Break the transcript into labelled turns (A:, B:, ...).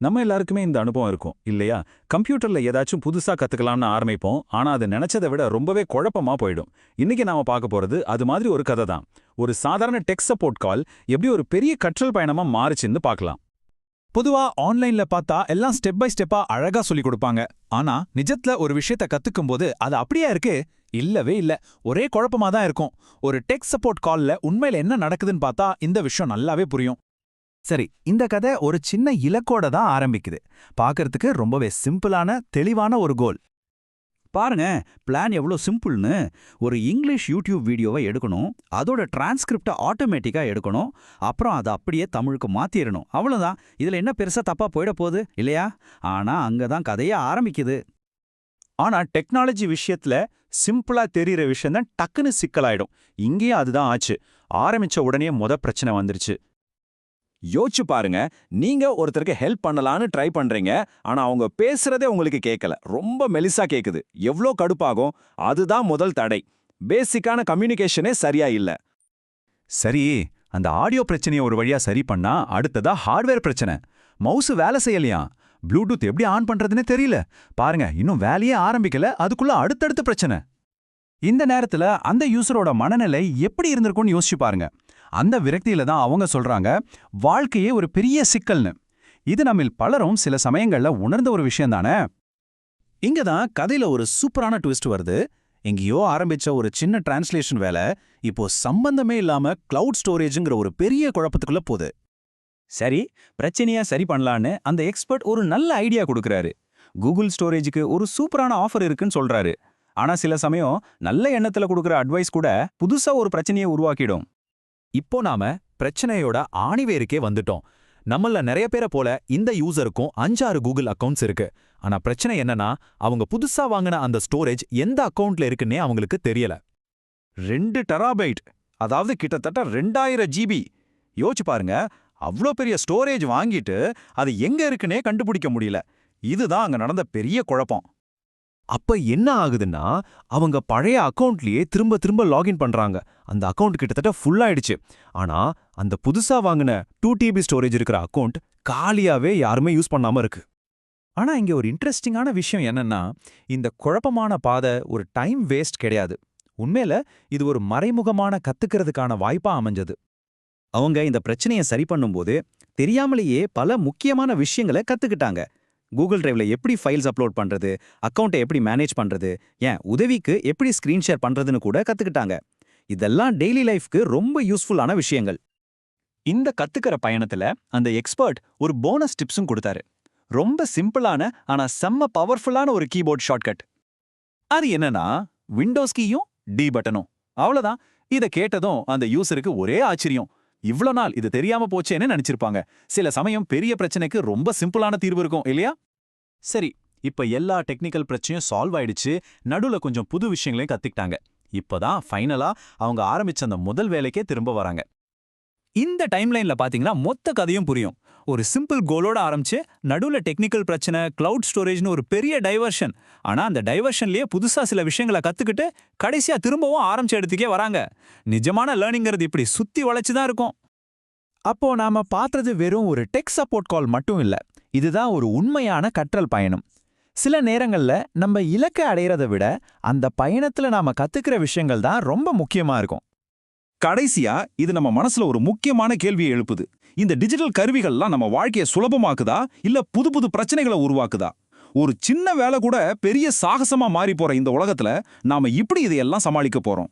A: நம்ம எல்லாருக்குமே இந்த அனுபவம் இருக்கும் இல்லையா? கம்ப்யூட்டர்ல ஏதாச்சும் புதுசா கத்துக்கலாம்னு ஆரம்பிப்போம். ஆனா அது நினைச்சதை விட ரொம்பவே குழப்பமா போயிடும். இன்னைக்கு நாம பார்க்க போறது அது மாதிரி ஒரு கதை தான். ஒரு சாதாரண டெக் சப்போர்ட் கால் எப்படி ஒரு பெரிய கற்றல் பயணமா மாறுச்சுன்னு பார்க்கலாம்.
B: பொதுவா ஆன்லைன்ல பார்த்தா எல்லாம் ஸ்டெப் பை ஸ்டெப்பா அழகா சொல்லி கொடுப்பாங்க. ஆனா நிஜத்துல ஒரு விஷயத்த கத்துக்கும் போது அது அப்படியே இருக்கு? இல்லவே இல்ல. ஒரே குழப்பமா தான் இருக்கும். ஒரு டெக் சப்போர்ட் கால்ல உண்மையில என்ன நடக்குதுன்னு பார்த்தா இந்த விஷயம் நல்லாவே புரியும். சரி, இந்த கதை ஒரு சின்ன இலக்கோட தான் ஆரம்பிக்குது. பார்க்கறதுக்கு ரொம்பவே சிம்பிளான தெளிவான ஒரு கோல்.
C: பாருங்க, பிளான் எவ்வளோ சிம்பிள்னு. ஒரு இங்கிலீஷ் யூடியூப் வீடியோவை எடுக்கணும், அதோட டிரான்ஸ்கிரிப்டை ஆட்டோமேட்டிக்காக எடுக்கணும், அப்புறம் அதை அப்படியே தமிழுக்கு மாற்றிடணும். அவ்வளோதான். இதில் என்ன பெருசாக தப்பாக போயிட போகுது இல்லையா? ஆனால் அங்கே தான் கதையே ஆரம்பிக்குது.
A: ஆனா டெக்னாலஜி விஷயத்துல சிம்பிளா தெரியிற விஷயம் தான் டக்குன்னு சிக்கலாயிடும். இங்கேயும் அதுதான் ஆச்சு. ஆரம்பிச்ச உடனே பிரச்சனை வந்துருச்சு. யோசிச்சு பாருங்க, நீங்க ஒருத்தருக்கு ஹெல்ப் பண்ணலான்னு ட்ரை பண்றீங்க. ஆனா அவங்க பேசுறதே உங்களுக்கு கேட்கல, ரொம்ப மெலிசா கேக்குது. எவ்ளோ கடுப்பாகும்? அதுதான் முதல் தடை. பேசிக்கான கம்யூனிகேஷனே சரியா இல்ல.
B: சரி, அந்த ஆடியோ பிரச்சனையை ஒரு வழியா சரி பண்ணா அடுத்ததா ஹார்ட்வேர் பிரச்சனை. மவுஸ் வேலை செய்யலையா? ப்ளூடூத் எப்படி ஆன் பண்றதுன்னே தெரியல. பாருங்க, இன்னும் வேலையே ஆரம்பிக்கல, அதுக்குள்ள அடுத்தடுத்த பிரச்சனை. இந்த நேரத்துல அந்த யூசரோட மனநிலை எப்படி இருந்திருக்கும்னு யோசிச்சு பாருங்க. அந்த விரக்தியில தான் அவங்க சொல்றாங்க, வாழ்க்கையே ஒரு பெரிய சிக்கல்னு. இது நம்மில் பலரும் சில சமயங்கள்ல உணர்ந்த ஒரு விஷயம் தானே. இங்க தான் கதையில ஒரு சூப்பரான ட்விஸ்ட் வருது. எங்கேயோ ஆரம்பிச்ச ஒரு சின்ன டிரான்ஸ்லேஷன் வேலை இப்போ சம்பந்தமே இல்லாம கிளவுட் ஸ்டோரேஜ்ங்கிற ஒரு பெரிய குழப்பத்துக்குள்ள போகுது.
C: சரி, பிரச்சனையா சரி பண்ணலான்னு அந்த எக்ஸ்பர்ட் ஒரு நல்ல ஐடியா கொடுக்கறாரு. கூகுள் ஸ்டோரேஜுக்கு ஒரு சூப்பரான ஆஃபர் இருக்குன்னு சொல்றாரு. ஆனா சில சமயம் நல்ல எண்ணத்துல கொடுக்குற அட்வைஸ் கூட புதுசா ஒரு பிரச்சனையை உருவாக்கிடும்.
B: இப்போ நாம பிரச்சனையோட ஆணிவேருக்கே வந்துட்டோம். நம்மள நிறைய பேரை போல இந்த யூசருக்கும் 5-6 கூகுள் அக்கவுண்ட்ஸ் இருக்கு. ஆனா பிரச்சனை என்னன்னா, அவங்க புதுசா வாங்கின அந்த ஸ்டோரேஜ் எந்த அக்கவுண்ட்ல இருக்குன்னே அவங்களுக்கு தெரியல.
A: 2 டெராபைட், அதாவது கிட்டத்தட்ட 2000 ஜிபி. யோசிச்சு பாருங்க, அவ்ளோ பெரிய ஸ்டோரேஜ் வாங்கிட்டு அது எங்க இருக்குன்னே கண்டுபிடிக்க முடியல. இதுதான் அங்க நடந்த பெரிய குழப்பம்.
B: அப்ப என்ன ஆகுதுன்னா, அவங்க பழைய அக்கவுண்ட்லயே திரும்ப திரும்ப லாகின் பண்றாங்க. அந்த அக்கவுண்ட் கிட்டத்தட்ட ஃபுல் ஆயிடுச்சு. ஆனா அந்த புதுசா வாங்கின 2 TB ஸ்டோரேஜ் இருக்கிற அக்கவுண்ட் காலியாவே யாருமே யூஸ் பண்ணாம இருக்கு. ஆனா இங்க ஒரு இன்ட்ரெஸ்டிங்கான விஷயம் என்னன்னா, இந்த குழப்பமான பாதை ஒரு டைம் வேஸ்ட் கிடையாது. உண்மையில இது ஒரு மறைமுகமான கத்துக்கிறதுக்கான வாய்ப்பா அமைஞ்சது.
C: அவங்க இந்த பிரச்சனையை சரி பண்ணும்போது தெரியாமலேயே பல முக்கியமான விஷயங்களை கத்துக்கிட்டாங்க. கூகுள் டிரைவ்ல எப்படி ஃபைல்ஸ் அப்லோட் பண்றது, அக்கவுண்ட்டை எப்படி மேனேஜ் பண்றது, ஏன் உதவிக்கு எப்படி ஸ்கிரீன் ஷேர் பண்றதுன்னு கூட கத்துக்கிட்டாங்க. இதெல்லாம் டெய்லி லைஃப்க்கு ரொம்ப யூஸ்ஃபுல்லான விஷயங்கள்.
A: இந்த கத்துக்கிற பயணத்துல அந்த எக்ஸ்பர்ட் ஒரு போனஸ் டிப்ஸும் கொடுத்தாரு. ரொம்ப சிம்பிளான ஆனா செம்ம பவர்ஃபுல்லான ஒரு கீபோர்ட் ஷார்ட்கட். அது என்னன்னா, விண்டோஸ் கீயும் டி பட்டனும். அவ்வளவுதான். இத கேட்டதும் அந்த யூசருக்கு ஒரே ஆச்சரியம். இவ்ளோ நாள் இது தெரியாம போச்சேன்னு நினைச்சிருப்பாங்க. சில சமயம் பெரிய பிரச்சனைக்கு ரொம்ப சிம்பிளான தீர்வு இருக்கும் இல்லையா? சரி, இப்ப எல்லா டெக்னிக்கல் பிரச்சனையும் சால்வ் ஆயிடுச்சு. நடுவுல கொஞ்சம் புது விஷயங்களையும் கத்துக்கிட்டாங்க. இப்பதான் ஃபைனலா அவங்க ஆரம்பிச்ச அந்த முதல் வேலைக்கே திரும்ப வராங்க.
B: இந்த டைம்லைன்ல பாத்தீங்கன்னா மொத்த கதையும் புரியும். ஒரு சிம்பிள் கோலோட ஆரம்பிச்சு நடுவுல டெக்னிக்கல் பிரச்சனை, கிளவுட் ஸ்டோரேஜ்னு ஒரு பெரிய டைவர்ஷன். ஆனா அந்த டைவர்ஷன்லயே புதுசா சில விஷயங்களை கத்துக்கிட்டு கடைசியா திரும்பவும் ஆரம்பிச்ச இடத்துக்கே வராங்க. நிஜமான லேர்னிங்கிறது இப்படி சுத்தி வளைச்சுதான் இருக்கும். அப்போ நாம பார்த்தது வெறும் ஒரு டெக் சப்போர்ட் கால் மட்டும் இல்ல. இதுதான் ஒரு உண்மையான கற்றல் பயணம். சில நேரங்கள்ல நம்ம இலக்கை அடையறதை விட அந்த பயணத்துல நாம கத்துக்கிற விஷயங்கள் தான் ரொம்ப முக்கியமா இருக்கும்.
A: கடைசியா இது நம்ம மனசுல ஒரு முக்கியமான கேள்வியை எழுப்புது. இந்த டிஜிட்டல் கருவிகள்லாம் நம்ம வாழ்க்கையை சுலபமாக்குதா இல்ல புது புது பிரச்சனைகளை உருவாக்குதா? ஒரு சின்ன வேலை கூட பெரிய சாகசமா மாறி போற இந்த உலகத்துல நாம இப்படி இதையெல்லாம் சமாளிக்க போறோம்.